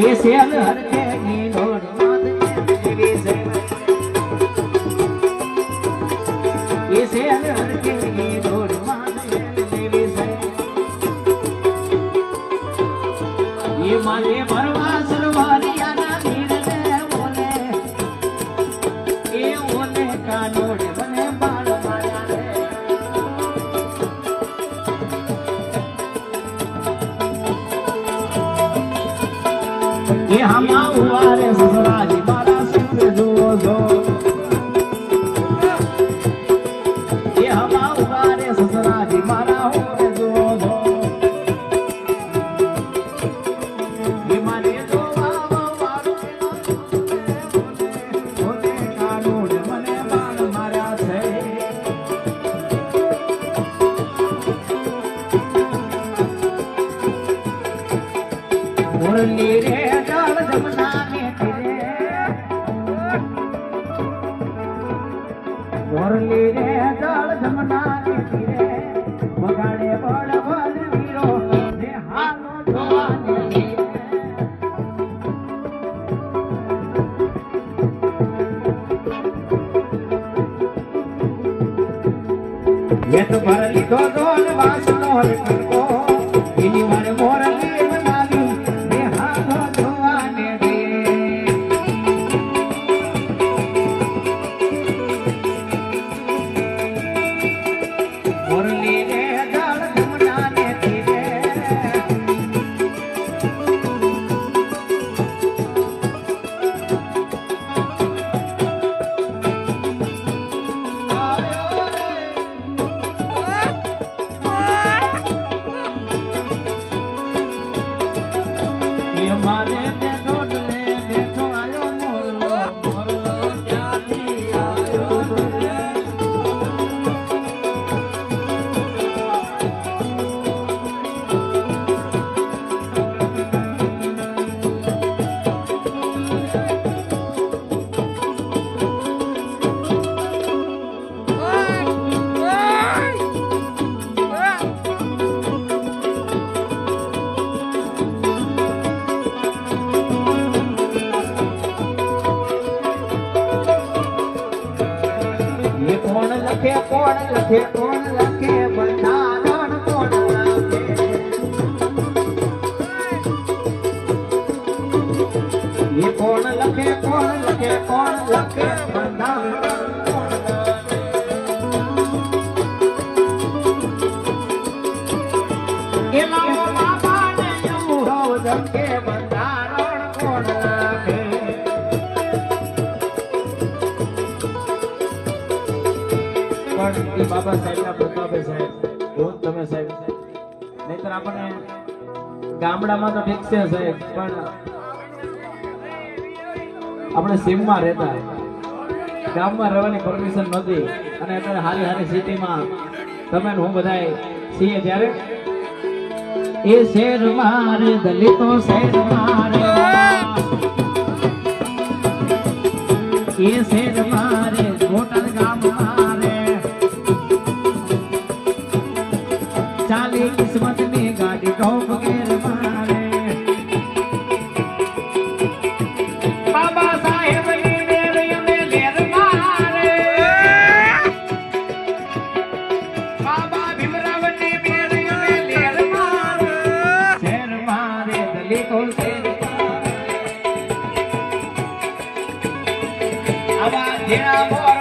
ये सेल हर के नीलोड माद देवी से ये सेल हर के नीलोड माद देवी से ये माने भरवा सरवारिया ना धीर दे बोले ये ओने कानोड बने बाल माया रे ये हमा हुआ रे ससुराजी मारा सिंह जो जो ये हमा हुआ रे ससुराजी मारा हो रे जो जो ये माने जो बाबा वारो बोले कानून मने बाल मारा छे मुरली रे जमुना में फिरे मुरली रे जल जमुना में फिरे बगाड़े बड़ बल वीरो ने हालो धोवाने ये तो भर लीधो दोन वासनो रे को इनी मारे मुरली बनावी ने हालो धोवाने मुरली रे जल जमुना ने फिरे ये माने ते डोडले देखो आयो मोरलो मोरलो जाती आयो ये कौन लखे बंधारण कौन लखे ये कौन लखे बंधारण कौन लखे ये लाओ बाबा ने यूं हो लखे बंधारण कौन लखे बाबा साहेब ना प्रतापे साहेब कोण તમે સાહેબ નહીતર આપણે ગામડામાં તો ઠીક છે સાહેબ પણ આપણે સીમમાં રહેતા ગામમાં રહેવાની પરમિશન નહોતી અને અત્યારે હારી હારી સિટીમાં તમે હું બધાય છીએ ત્યારે એ શેર મારે દલિતો શેર મારે એ શેર મારે બોટાદ ગામ મારે चाली किस्मत में गाड़ी ढोप गेर मारे बाबा साहेब की देवरी में लेर मारे बाबा भीमराव ने बेरी में लेर मारे शेर मारे दलितों शेर मारे आवाज जेड़ा मोर